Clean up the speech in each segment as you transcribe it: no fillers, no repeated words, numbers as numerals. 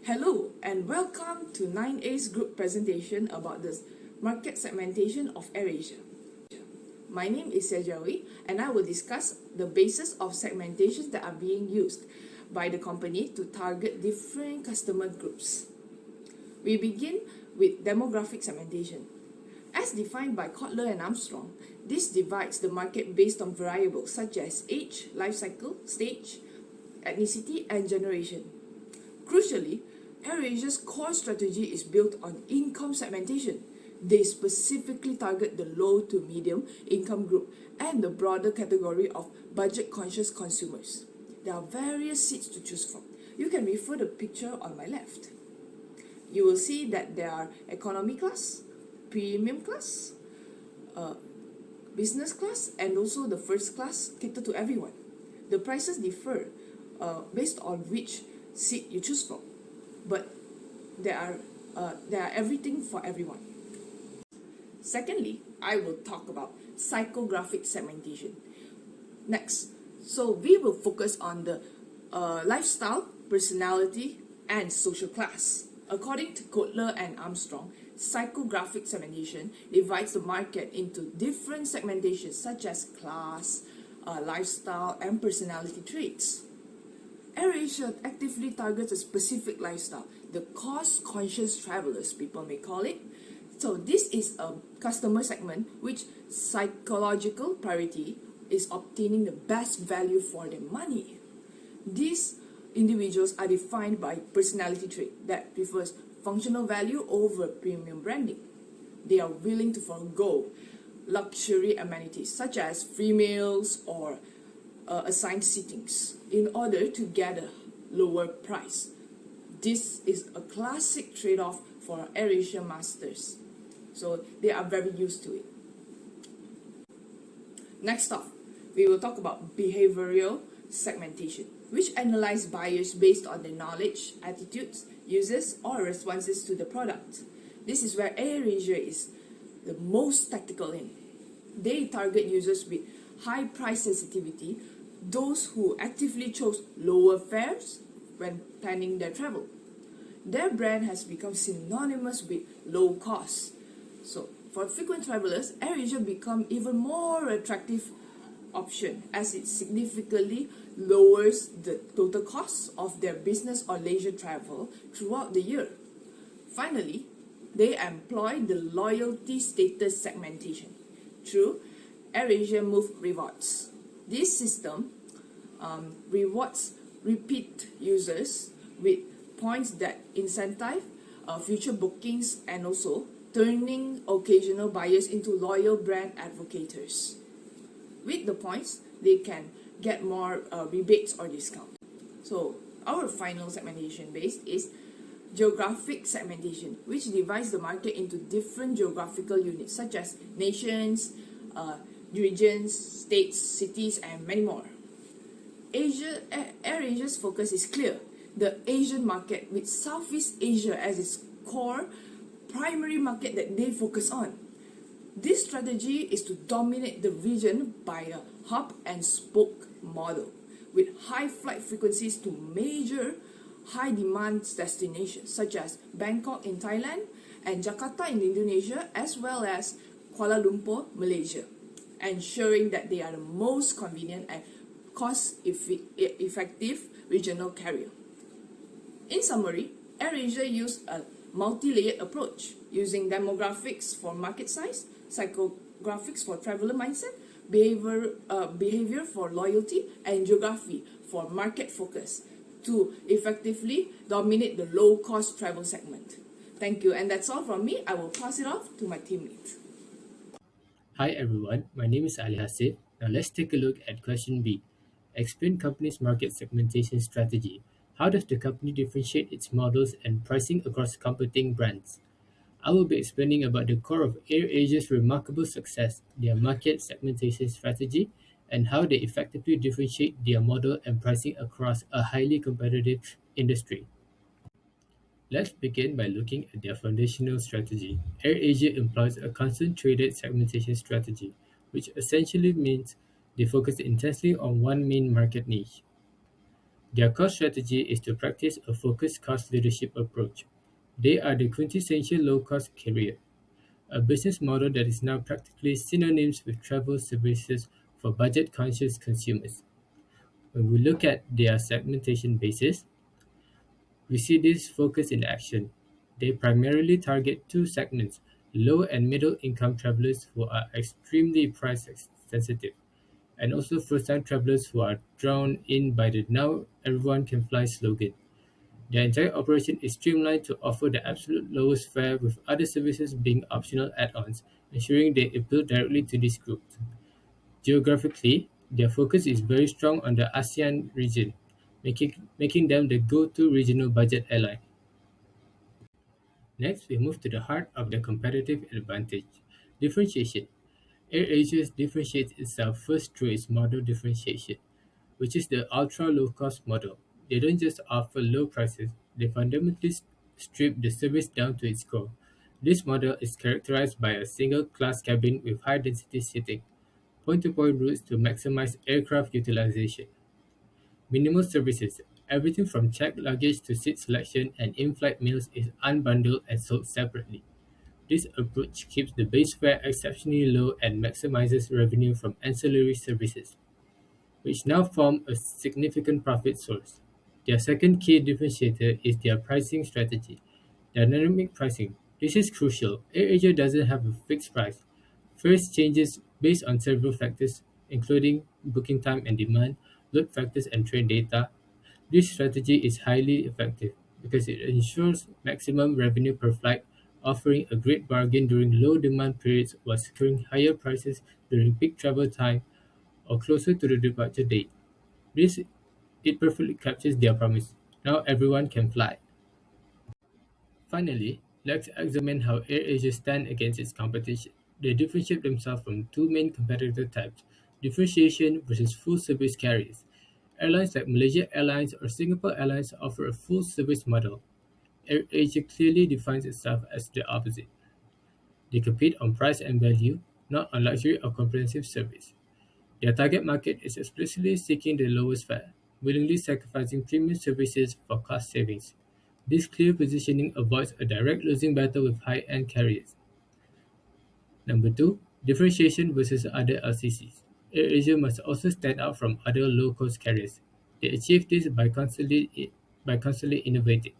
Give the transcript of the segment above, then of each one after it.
Hello and welcome to 9A's group presentation about the market segmentation of AirAsia. My name is Sejawi and I will discuss the basis of segmentations that are being used by the company to target different customer groups. We begin with demographic segmentation. As defined by Kotler and Armstrong, this divides the market based on variables such as age, life cycle, stage, ethnicity, and generation. Crucially, AirAsia's core strategy is built on income segmentation. They specifically target the low to medium income group and the broader category of budget-conscious consumers. There are various seats to choose from. You can refer the picture on my left. You will see that there are economy class, premium class, business class, and also the first class cater to everyone. The prices differ based on which seat you choose from, but there are everything for everyone. Secondly, I will talk about psychographic segmentation. Next, so we will focus on the lifestyle, personality, and social class. According to Kotler and Armstrong, psychographic segmentation divides the market into different segmentations such as class, lifestyle, and personality traits. AirAsia actively targets a specific lifestyle, the cost-conscious travelers, people may call it. So this is a customer segment which psychological priority is obtaining the best value for their money. These individuals are defined by personality trait that prefers functional value over premium branding. They are willing to forego luxury amenities such as free meals or assigned seatings in order to get a lower price. This is a classic trade-off for AirAsia masters, so they are very used to it. Next up, we will talk about behavioral segmentation, which analyze buyers based on their knowledge, attitudes, uses, or responses to the product. This is where AirAsia is the most tactical in. They target users with high price sensitivity, those who actively chose lower fares when planning their travel. Their brand has become synonymous with low cost. So for frequent travelers, AirAsia become even more attractive option as it significantly lowers the total cost of their business or leisure travel throughout the year. Finally, they employ the loyalty status segmentation through AirAsia Move Rewards. This system rewards repeat users with points that incentivize future bookings and also turning occasional buyers into loyal brand advocates. With the points, they can get more rebates or discounts. So our final segmentation base is geographic segmentation, which divides the market into different geographical units such as nations, regions, states, cities, and many more. AirAsia's focus is clear: the Asian market, with Southeast Asia as its core primary market that they focus on. This strategy is to dominate the region by a hub and spoke model with high flight frequencies to major high demand destinations such as Bangkok in Thailand and Jakarta in Indonesia, as well as Kuala Lumpur, Malaysia, ensuring that they are the most convenient and cost-effective regional carrier. In summary, AirAsia used a multi-layered approach using demographics for market size, psychographics for traveler mindset, behavior for loyalty, and geography for market focus to effectively dominate the low-cost travel segment. Thank you, and that's all from me. I will pass it off to my teammate. Hi everyone, my name is Ali Hasif. Now let's take a look at question B. Explain company's market segmentation strategy. How does the company differentiate its models and pricing across competing brands? I will be explaining about the core of AirAsia's remarkable success, their market segmentation strategy, and how they effectively differentiate their model and pricing across a highly competitive industry. Let's begin by looking at their foundational strategy. AirAsia employs a concentrated segmentation strategy, which essentially means they focus intensely on one main market niche. Their core strategy is to practice a focused cost leadership approach. They are the quintessential low-cost carrier, a business model that is now practically synonymous with travel services for budget-conscious consumers. When we look at their segmentation basis, we see this focus in action. They primarily target two segments: low and middle income travelers who are extremely price sensitive, and also first time travelers who are drawn in by the "now everyone can fly" slogan. Their entire operation is streamlined to offer the absolute lowest fare, with other services being optional add-ons, ensuring they appeal directly to this group. Geographically, their focus is very strong on the ASEAN region, making them the go-to regional budget airline. Next, we move to the heart of the competitive advantage: differentiation. AirAsia differentiates itself first through its model differentiation, which is the ultra low cost model. They don't just offer low prices, they fundamentally strip the service down to its core. This model is characterized by a single class cabin with high density seating, point to point routes to maximize aircraft utilization, minimal services. Everything from checked luggage to seat selection and in flight meals is unbundled and sold separately. This approach keeps the base fare exceptionally low and maximizes revenue from ancillary services, which now form a significant profit source. Their second key differentiator is their pricing strategy: dynamic pricing. This is crucial. AirAsia doesn't have a fixed price. Fares changes based on several factors, including booking time and demand, load factors, and train data. This strategy is highly effective because it ensures maximum revenue per flight, offering a great bargain during low demand periods while securing higher prices during peak travel time or closer to the departure date. This it perfectly captures their promise. Now everyone can fly. Finally, let's examine how AirAsia stand against its competition. They differentiate themselves from two main competitor types: differentiation versus full service carriers. Airlines like Malaysia Airlines or Singapore Airlines offer a full service model. AirAsia clearly defines itself as the opposite. They compete on price and value, not on luxury or comprehensive service. Their target market is explicitly seeking the lowest fare, willingly sacrificing premium services for cost savings. This clear positioning avoids a direct losing battle with high-end carriers. Number two, differentiation versus other LCCs. AirAsia must also stand out from other low-cost carriers. They achieve this by constantly innovating.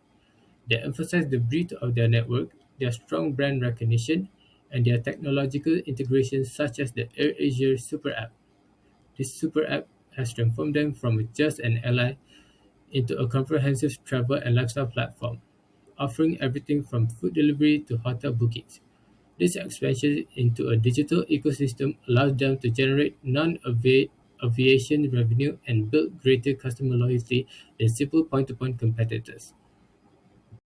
They emphasize the breadth of their network, their strong brand recognition, and their technological integrations such as the AirAsia Super App. This super app has transformed them from just an airline into a comprehensive travel and lifestyle platform, offering everything from food delivery to hotel bookings. This expansion into a digital ecosystem allows them to generate non-aviation revenue and build greater customer loyalty than simple point-to-point competitors.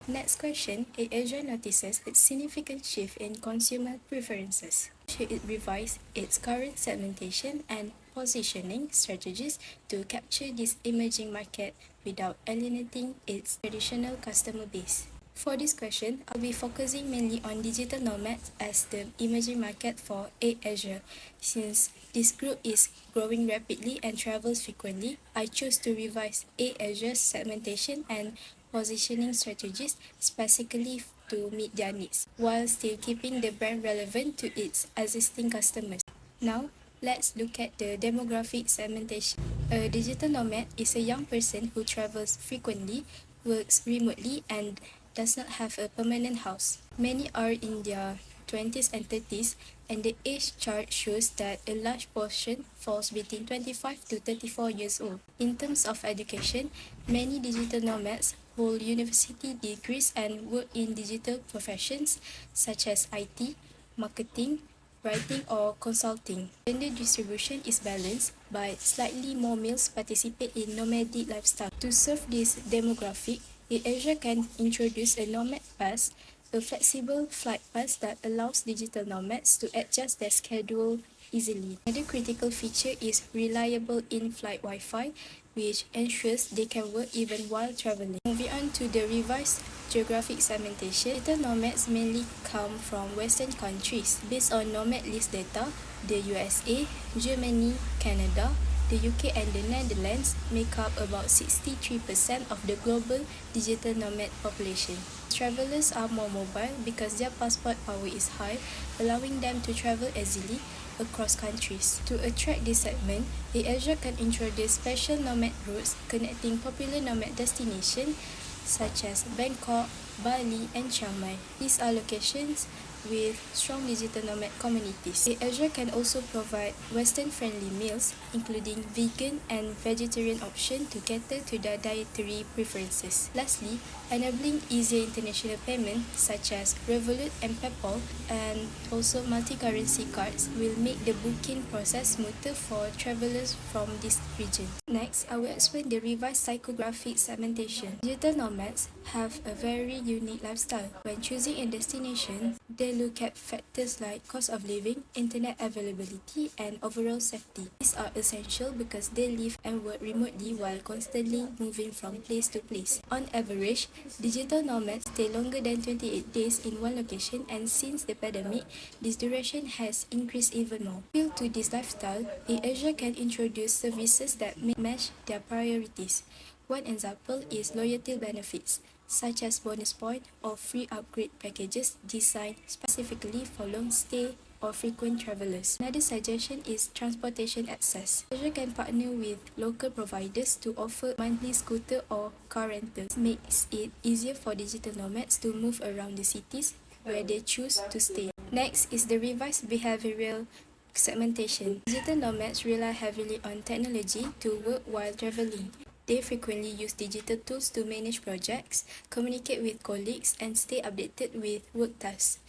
Next question, AirAsia notices a significant shift in consumer preferences. Should it revise its current segmentation and positioning strategies to capture this emerging market without alienating its traditional customer base? For this question, I'll be focusing mainly on digital nomads as the emerging market for AirAsia. Since this group is growing rapidly and travels frequently, I chose to revise AirAsia's segmentation and positioning strategies specifically to meet their needs, while still keeping the brand relevant to its existing customers. Now, let's look at the demographic segmentation. A digital nomad is a young person who travels frequently, works remotely, and does not have a permanent house. Many are in their 20s and 30s, and the age chart shows that a large portion falls between 25 to 34 years old. In terms of education, many digital nomads hold university degrees and work in digital professions such as IT, marketing, writing, or consulting. Gender distribution is balanced, but slightly more males participate in nomadic lifestyle. To serve this demographic, AirAsia can introduce a Nomad Pass, a flexible flight pass that allows digital nomads to adjust their schedule easily. Another critical feature is reliable in-flight Wi-Fi, which ensures they can work even while traveling. Moving on to the revised geographic segmentation, digital nomads mainly come from Western countries. Based on Nomad List data, the USA, Germany, Canada, The UK and the Netherlands make up about 63% of the global digital nomad population. Travelers are more mobile because their passport power is high, allowing them to travel easily across countries. To attract this segment, AirAsia can introduce special nomad routes connecting popular nomad destinations such as Bangkok, Bali, and Chiang Mai. These are locations with strong digital nomad communities. AirAsia can also provide Western-friendly meals, including vegan and vegetarian options to cater to their dietary preferences. Lastly, enabling easier international payment such as Revolut and PayPal and also multi-currency cards will make the booking process smoother for travelers from this region. Next, I will explain the revised psychographic segmentation. Digital nomads have a very unique lifestyle. When choosing a destination, they look at factors like cost of living, internet availability, and overall safety. These are essential because they live and work remotely while constantly moving from place to place. On average, digital nomads stay longer than 28 days in one location, and since the pandemic, this duration has increased even more. Due to this lifestyle, AirAsia can introduce services that match their priorities. One example is loyalty benefits, such as bonus point or free upgrade packages designed specifically for long stay or frequent travelers. Another suggestion is transportation access. AirAsia can partner with local providers to offer monthly scooter or car rentals. This makes it easier for digital nomads to move around the cities where they choose to stay. Next is the revised behavioral segmentation. Digital nomads rely heavily on technology to work while traveling. They frequently use digital tools to manage projects, communicate with colleagues, and stay updated with work tasks.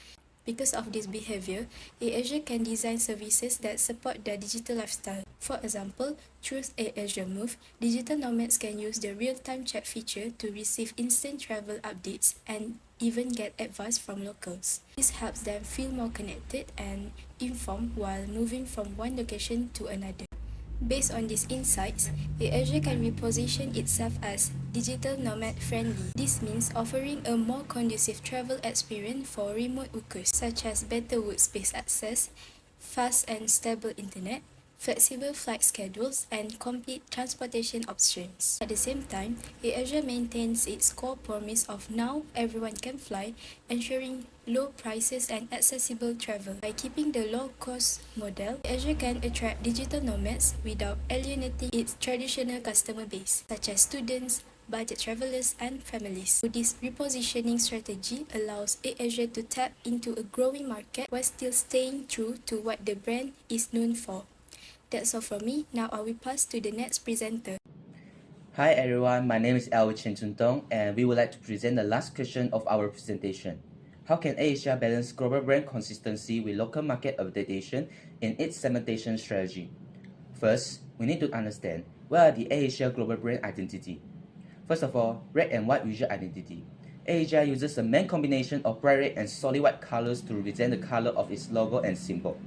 Because of this behavior, AirAsia can design services that support their digital lifestyle. For example, through AirAsia Move, digital nomads can use the real-time chat feature to receive instant travel updates and even get advice from locals. This helps them feel more connected and informed while moving from one location to another. Based on these insights, AirAsia can reposition itself as digital nomad friendly. This means offering a more conducive travel experience for remote workers, such as better workspace access, fast and stable internet, flexible flight schedules, and complete transportation options. At the same time, AirAsia maintains its core promise of now everyone can fly, ensuring low prices and accessible travel. By keeping the low-cost model, AirAsia can attract digital nomads without alienating its traditional customer base, such as students, budget travelers, and families. So this repositioning strategy allows AirAsia to tap into a growing market while still staying true to what the brand is known for. That's all from me. Now I will pass to the next presenter. Hi everyone, my name is Elwin Chen Chun Tong, and we would like to present the last question of our presentation. How can AirAsia balance global brand consistency with local market adaptation in its segmentation strategy? First, we need to understand what are the AirAsia global brand identity. First of all, red and white visual identity. AirAsia uses a main combination of bright red and solid white colors to represent the color of its logo and symbol.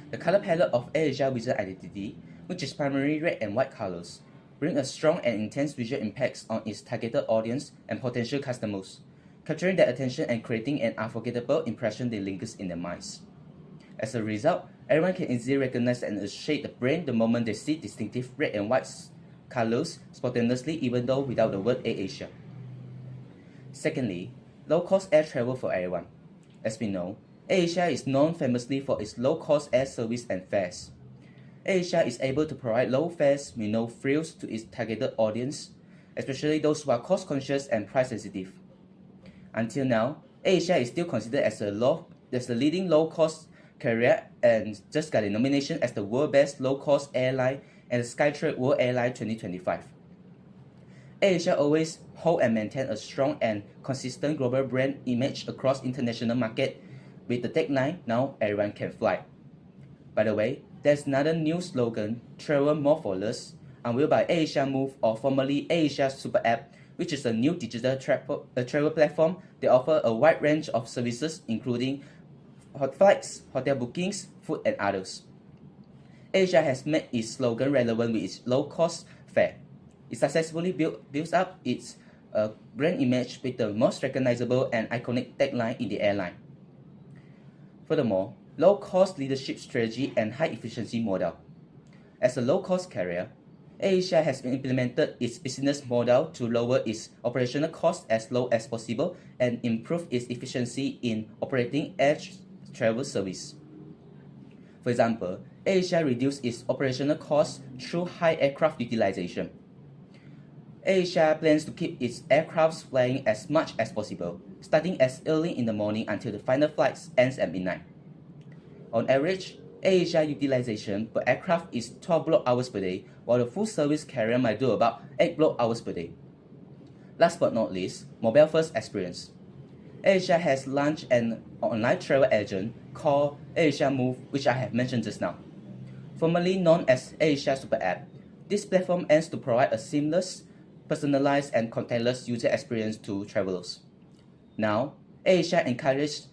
The color palette of AirAsia visual identity, which is primarily red and white colors, bring a strong and intense visual impacts on its targeted audience and potential customers, capturing their attention and creating an unforgettable impression that lingers in their minds. As a result, everyone can easily recognize and associate the brand the moment they see distinctive red and white colors spontaneously, even though without the word AirAsia. Secondly, low-cost air travel for everyone. As we know, AirAsia is known famously for its low-cost air service and fares. AirAsia is able to provide low fares with no frills to its targeted audience, especially those who are cost-conscious and price-sensitive. Until now, AirAsia is still considered as the leading low-cost carrier and just got a nomination as the world's best low-cost airline at the Skytrax World Airline 2025. AirAsia always hold and maintain a strong and consistent global brand image across international market with the tagline, "Now everyone can fly." By the way, there's another new slogan, "Travel more for less," unveiled by AirAsia Move, or formerly AirAsia Super App, which is a new digital travel platform that offers a wide range of services including flights, hotel bookings, food, and others. AirAsia has made its slogan relevant with its low-cost fare. It successfully builds up its brand image with the most recognizable and iconic tagline in the airline. Furthermore, low-cost leadership strategy and high-efficiency model. As a low-cost carrier, AirAsia has implemented its business model to lower its operational costs as low as possible and improve its efficiency in operating air travel service. For example, AirAsia reduced its operational costs through high aircraft utilization. AirAsia plans to keep its aircrafts flying as much as possible, starting as early in the morning until the final flight ends at midnight. On average, AirAsia utilization per aircraft is 12 block hours per day, while the full-service carrier might do about 8 block hours per day. Last but not least, mobile-first experience. AirAsia has launched an online travel agent called AirAsia Move, which I have mentioned just now. Formerly known as AirAsia Super App, this platform aims to provide a seamless, personalized, and contactless user experience to travelers. Now, AirAsia encourages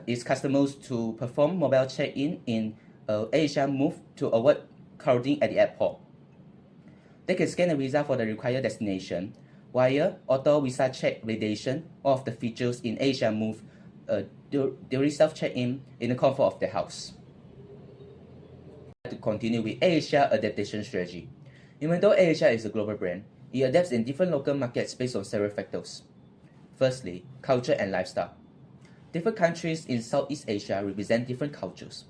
its customers to perform mobile check-in in AirAsia Move to avoid crowding at the airport. They can scan a visa for the required destination via auto visa check validation, one of the features in AirAsia Move during self-check-in in the comfort of their house. To continue with AirAsia adaptation strategy. Even though AirAsia is a global brand, it adapts in different local markets based on several factors. Firstly, culture and lifestyle. Different countries in Southeast Asia represent different cultures.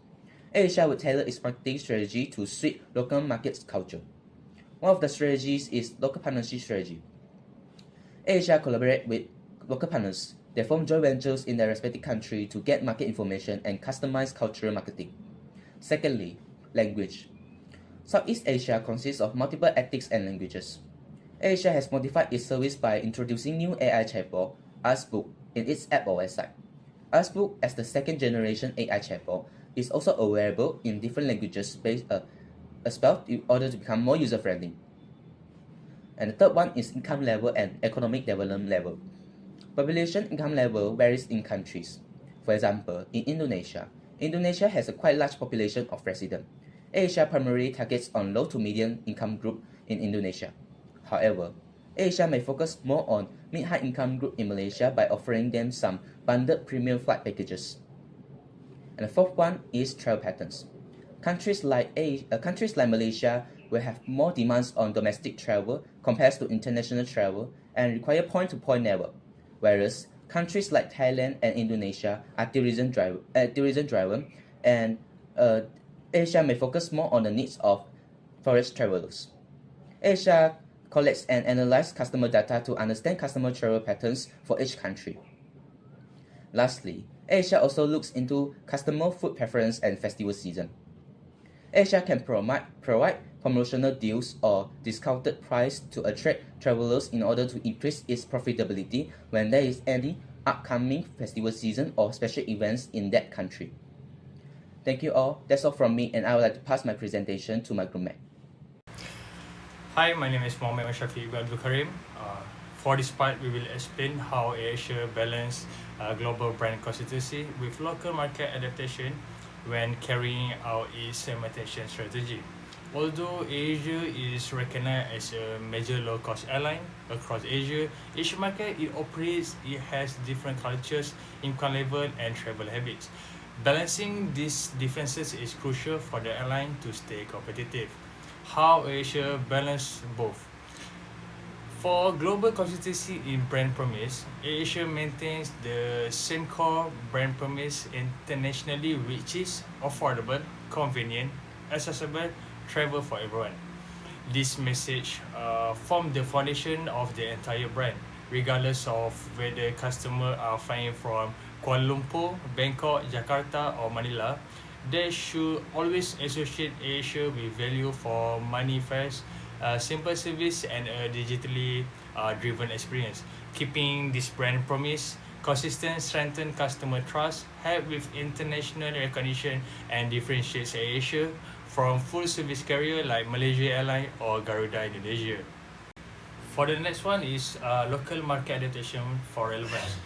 AirAsia would tailor its marketing strategy to suit local markets' culture. One of the strategies is local partnership strategy. AirAsia collaborates with local partners. They form joint ventures in their respective country to get market information and customize cultural marketing. Secondly, language. Southeast Asia consists of multiple ethnics and languages. AirAsia has modified its service by introducing new AI chatbot, Askbook, in its app or website. Askbook, as the second generation AI chatbot, is also available in different languages as well in order to become more user-friendly. And the third one is income level and economic development level. Population income level varies in countries. For example, in Indonesia has a quite large population of residents. AirAsia primarily targets on low to medium income group in Indonesia. However, AirAsia may focus more on mid-high income group in Malaysia by offering them some bundled premium flight packages. And the fourth one is travel patterns. Countries like Malaysia will have more demands on domestic travel compared to international travel and require point-to-point network, whereas countries like Thailand and Indonesia are tourism-driven, and AirAsia may focus more on the needs of tourist travelers. AirAsia collects and analyzes customer data to understand customer travel patterns for each country. Lastly, AirAsia also looks into customer food preference and festival season. AirAsia can provide promotional deals or discounted price to attract travelers in order to increase its profitability when there is any upcoming festival season or special events in that country. Thank you all. That's all from me, and I would like to pass my presentation to my groupmate. Hi, my name is Mohamed Shafiq Abdul Karim. For this part, we will explain how AirAsia balance global brand consistency with local market adaptation when carrying out its segmentation strategy. Although AirAsia is recognized as a major low-cost airline across Asia, each market it operates, it has different cultures, income level, and travel habits. Balancing these differences is crucial for the airline to stay competitive. How AirAsia balance both? For global consistency in brand promise, AirAsia maintains the same core brand promise internationally, which is affordable, convenient, accessible travel for everyone. This message forms the foundation of the entire brand, regardless of whether customers are flying from Kuala Lumpur, Bangkok, Jakarta, or Manila. They should always associate AirAsia with value for money fares, simple service, and a digitally driven experience. Keeping this brand promise consistent strengthen customer trust, help with international recognition, and differentiates AirAsia from full service carrier like Malaysia Airlines or Garuda Indonesia. For the next one is local market adaptation for relevance.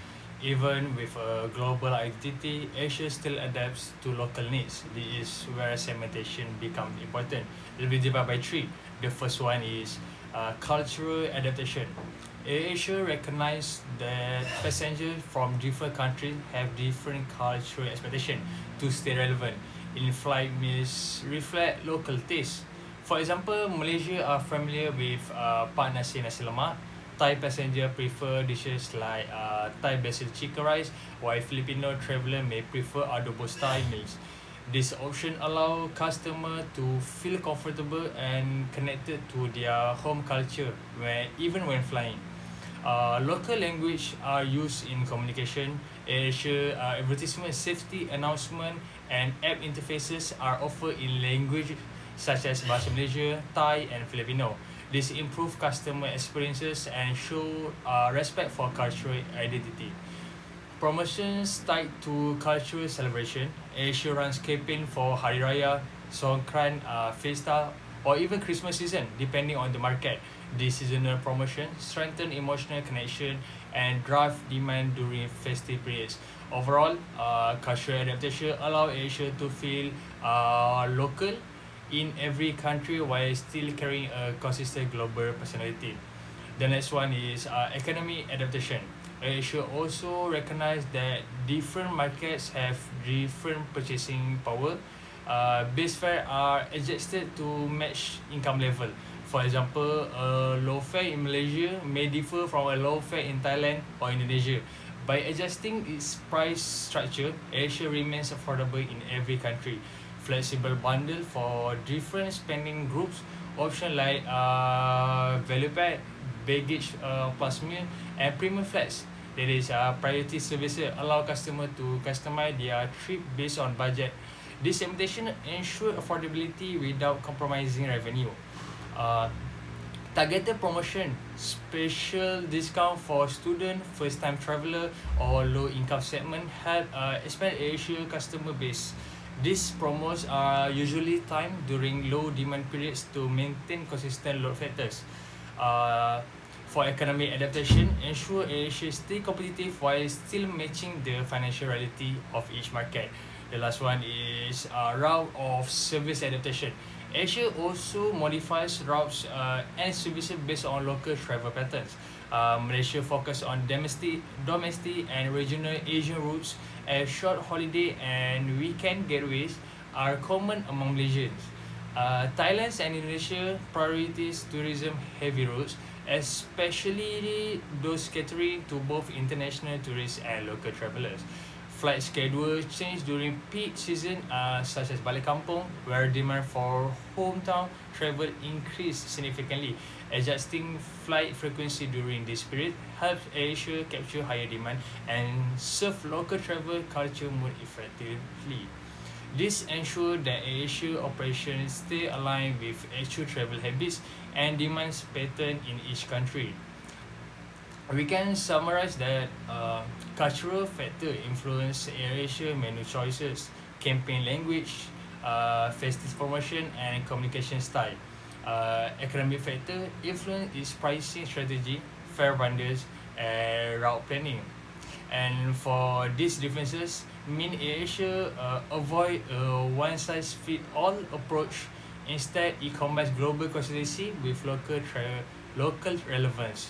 Even with a global identity, AirAsia still adapts to local needs. This is where segmentation becomes important. It will be divided by three. The first one is cultural adaptation. AirAsia recognizes that passengers from different countries have different cultural expectations to stay relevant. In-flight meals reflect local tastes. For example, Malaysia are familiar with Pak Nasi Nasi Lemak. Thai passenger prefer dishes like Thai basil chicken rice, while Filipino traveller may prefer adobo style meals. This option allow customer to feel comfortable and connected to their home culture even when flying. Local language are used in communication. AirAsia advertisement, safety announcement, and app interfaces are offered in language such as Bahasa Malaysia, Thai, and Filipino. This improve customer experiences and show respect for cultural identity. Promotions tied to cultural celebration. AirAsia runs campaign for Hari Raya, Songkran, Fiesta, or even Christmas season, depending on the market. This seasonal promotion strengthen emotional connection and drive demand during festive periods. Overall, cultural adaptation allow AirAsia to feel local in every country while still carrying a consistent global personality. The next one is economy adaptation. AirAsia also recognize that different markets have different purchasing power. Base fare are adjusted to match income level. For example, a low fare in Malaysia may differ from a low fare in Thailand or Indonesia. By adjusting its price structure, AirAsia remains affordable in every country. Flexible bundle for different spending groups, option like value pack, baggage plus meal, and premium flights, that is priority services, allow customer to customize their trip based on budget. This segmentation ensure affordability without compromising revenue. Targeted promotion, special discount for student, first time traveller, or low income segment help expand AirAsia customer base. These promos are usually timed during low demand periods to maintain consistent load factors. For economic adaptation, ensure AirAsia stay competitive while still matching the financial reality of each market. The last one is route of service adaptation. AirAsia also modifies routes and services based on local travel patterns. Malaysia focus on domestic and regional Asian routes, as short holiday and weekend getaways are common among Malaysians. Thailand and Indonesia prioritize tourism-heavy routes, especially those catering to both international tourists and local travellers. Flight schedule change during peak season such as Balik Kampung, where demand for hometown travel increase significantly. Adjusting flight frequency during this period helps AirAsia capture higher demand and serve local travel culture more effectively. This ensures that AirAsia operations stay aligned with actual travel habits and demands pattern in each country. We can summarize that cultural factor influence AirAsia menu choices, campaign language, festive promotion, and communication style. Economic factor influence its pricing strategy, fare bundles, and route planning. And for these differences, mean AirAsia avoid a one-size-fits-all approach. Instead, it combines global consistency with local relevance.